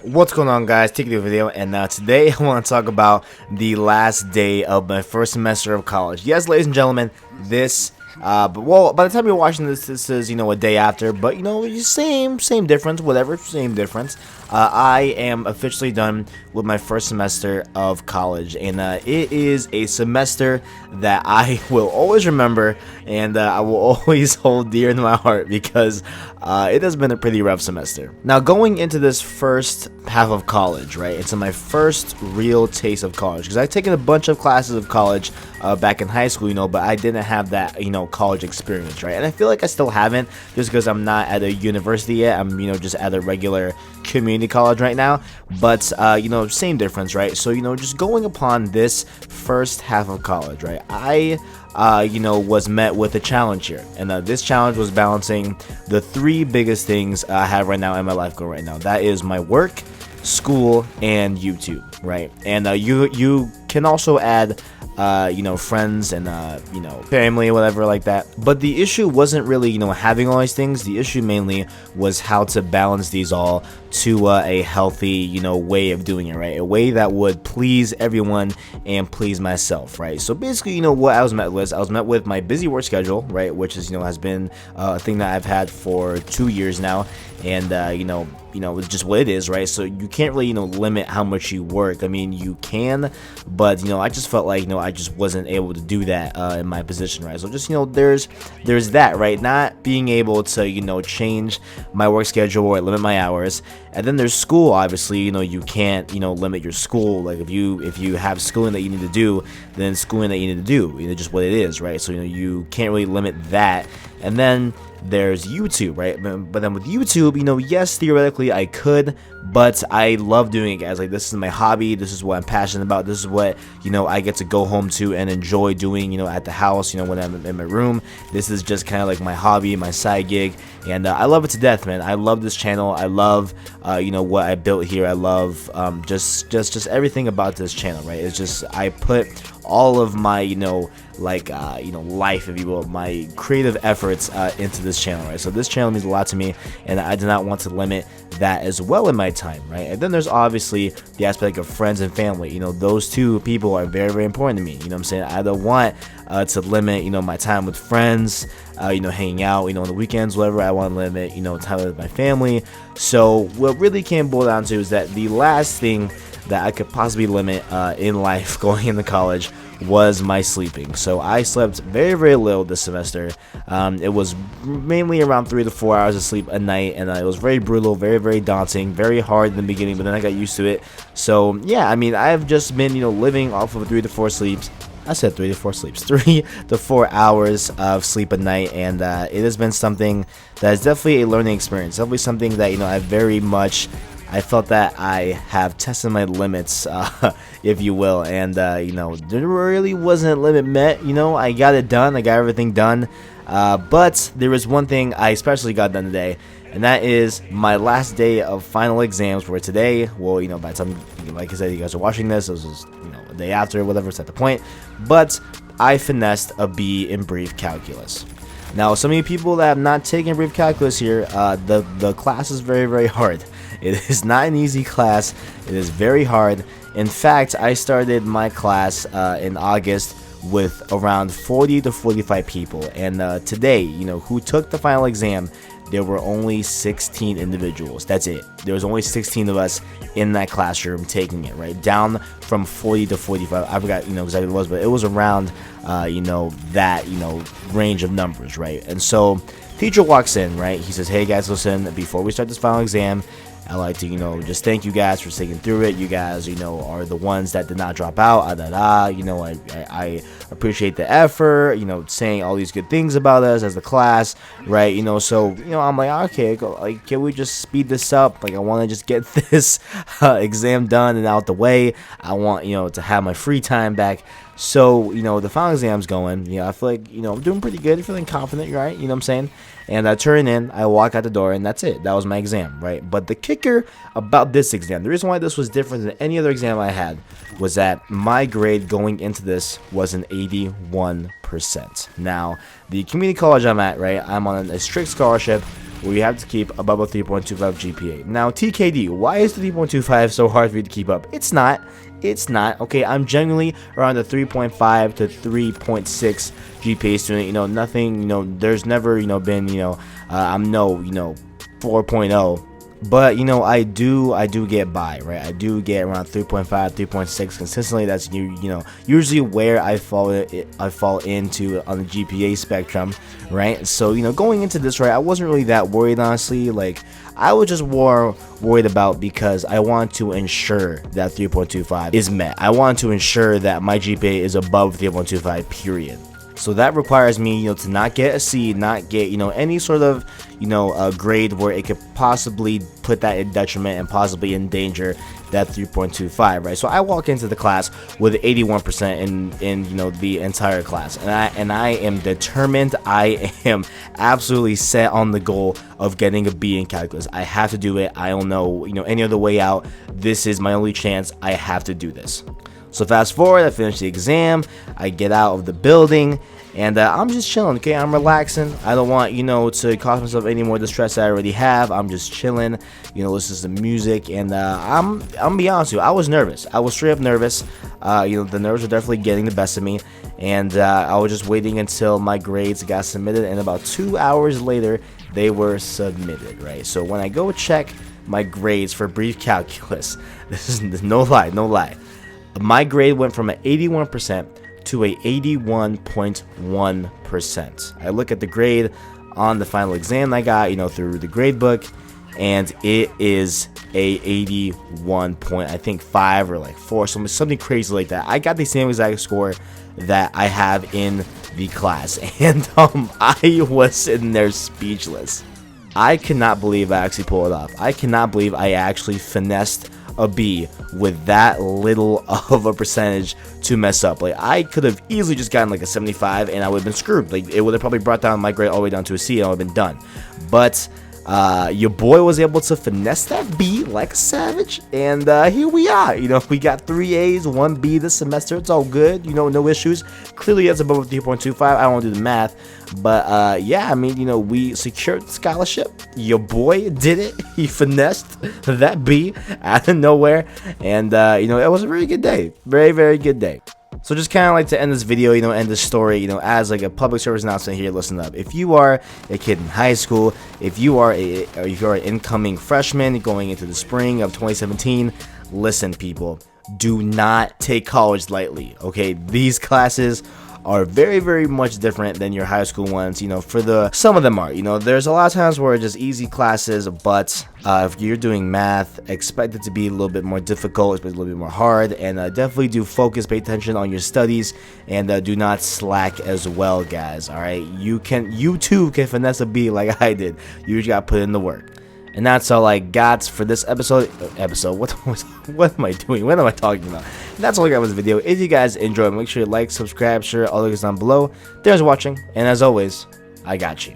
What's going on, guys? Take a video, and today I want to talk about the last day of my first semester of college. Yes, ladies and gentlemen, this well, by the time you're watching this is, a day after, but, same difference, whatever, same difference. I am officially done with my first semester of college, and it is a semester that I will always remember, and I will always hold dear to my heart because it has been a pretty rough semester. Now, going into this first half of college, right, it's my first real taste of college, because I've taken a bunch of classes of college back in high school, but I didn't have that, college experience, right? And I feel like I still haven't, just because I'm not at a university yet. I'm, just at a regular community college right now. But same difference, right? So, just going upon this first half of college, right, I was met with a challenge here, and this challenge was balancing the three biggest things I have right now in my life going right now. That is my work, school, and YouTube, right? And you can also add friends and family, whatever like that. But the issue wasn't really having all these things. The issue mainly was how to balance these all to a healthy way of doing it, right? A way that would please everyone and please myself, right? So basically, what I was met with my busy work schedule, right, which is has been a thing that I've had for 2 years now, and it's just what it is, right? So you can't really limit how much you work. I mean, you can, but I just felt like I just wasn't able to do that in my position, right? So just there's that, right? Not being able to change my work schedule or limit my hours. And then there's school. Obviously, you can't limit your school. Like if you have schooling that you need to do, then schooling that you need to do. Just what it is, right? So you can't really limit that. And then there's YouTube, right? But then with YouTube, yes, theoretically I could, but I love doing it, guys. Like, this is my hobby. This is what I'm passionate about. This is what I get to go home to and enjoy doing at the house, when I'm in my room. This is just kind of like my hobby, my side gig, and I love it to death, man. I love this channel. I love what I built here. I love just everything about this channel, right? It's just I put all of my life, if you will, my creative efforts into this channel, right? So this channel means a lot to me, and I do not want to limit that as well in my time, right? And then there's obviously the aspect of friends and family. Those two people are very, very important to me. What I'm saying? I don't want to limit my time with friends, hanging out on the weekends, whatever. I want to limit time with my family. So what really came boil down to is that the last thing that I could possibly limit in life going into college was my sleeping. So I slept very, very little this semester. It was mainly around 3 to 4 hours of sleep a night, and it was very brutal, very, very daunting, very hard in the beginning, but then I got used to it. So yeah, I mean, I've just been living off of 3 to 4 sleeps. I said 3 to 4 sleeps, 3 to 4 hours of sleep a night, and it has been something that is definitely a learning experience. Definitely something that I felt that I have tested my limits, if you will, and there really wasn't a limit met. I got it done. I got everything done, but there was one thing I especially got done today, and that is my last day of final exams for today. Well, by the time, like I said, you guys are watching this, it was just, a day after, whatever, it's at the point, but I finessed a B in brief calculus. Now, some of you people that have not taken brief calculus here, the class is very, very hard. It is not an easy class. It is very hard. In fact, I started my class in August with around 40 to 45 people, and today, who took the final exam, there were only 16 individuals. That's it. There was only 16 of us in that classroom taking it, right? Down from 40 to 45. I forgot, exactly what it was, but it was around, that, range of numbers, right? And so, teacher walks in, right? He says, "Hey guys, listen, before we start this final exam, I'd like to, just thank you guys for sticking through it. You guys, are the ones that did not drop out. I appreciate the effort, saying all these good things about us as the class, right? So, I'm like, okay, can we just speed this up? Like, I want to just get this exam done and out the way. I want, to have my free time back." So, the final exam's going. I feel like, I'm doing pretty good, feeling confident, right? You know what I'm saying? And I turn in, I walk out the door, and that's it. That was my exam, right? But the kicker about this exam, the reason why this was different than any other exam I had, was that my grade going into this was an 81%. Now, the community college I'm at, right, I'm on a strict scholarship, where you have to keep above a 3.25 GPA. Now, TKD, why is 3.25 so hard for you to keep up? It's not. It's not. Okay, I'm generally around the 3.5 to 3.6 GPA student. Nothing, there's never, been, I'm no, 4.0. But I do get by, right? I do get around 3.5, 3.6 consistently. That's usually where I fall into on the GPA spectrum, right? So going into this, right, I wasn't really that worried, honestly. Like, I was just more worried about, because I want to ensure that 3.25 is met. I want to ensure that my GPA is above 3.25, period. So that requires me, to not get a C, not get, any sort of, a grade where it could possibly put that in detriment and possibly endanger that 3.25, right? So I walk into the class with 81% in the entire class, and I am determined. I am absolutely set on the goal of getting a B in calculus. I have to do it. I don't know, any other way out. This is my only chance. I have to do this. So fast forward, I finish the exam, I get out of the building, and I'm just chilling, okay? I'm relaxing. I don't want, to cause myself any more distress that I already have. I'm just chilling, listening to music, and I'm gonna be honest with you, I was nervous. I was straight up nervous. The nerves were definitely getting the best of me, and I was just waiting until my grades got submitted, and about 2 hours later, they were submitted, right? So when I go check my grades for brief calculus, this is no lie. My grade went from an 81% to a 81.1%. I look at the grade on the final exam I got, through the grade book, and it is a 81.5 or like 4, something crazy like that. I got the same exact score that I have in the class, and I was sitting there speechless. I cannot believe I actually pulled it off. I cannot believe I actually finessed a B with that little of a percentage to mess up. Like, I could have easily just gotten like a 75 and I would have been screwed. Like, it would have probably brought down my grade all the way down to a C and I would have been done. But your boy was able to finesse that B like a savage, and here we are. We got 3 A's, 1 B this semester. It's all good, no issues. Clearly that's above 3.25. I don't want to do the math, but yeah, I mean, we secured the scholarship. Your boy did it. He finessed that B out of nowhere, and it was a very good day. Very, very good day. So just kind of like to end this video, end this story, as like a public service announcement here. Listen up. If you are a kid in high school, if you are an incoming freshman going into the spring of 2017, listen, people, do not take college lightly. Okay, these classes are very, very much different than your high school ones. Some of them are. There's a lot of times where it's just easy classes, but if you're doing math, expect it to be a little bit more difficult, expect it a little bit more hard, and definitely do focus, pay attention on your studies, and do not slack as well, guys. All right, you too can finesse a B like I did. You just got to put in the work. And that's all I got for this episode. What am I doing? What am I talking about? And that's all I got with this video. If you guys enjoyed, make sure you like, subscribe, share all the links down below. Thanks for watching, and as always, I got you.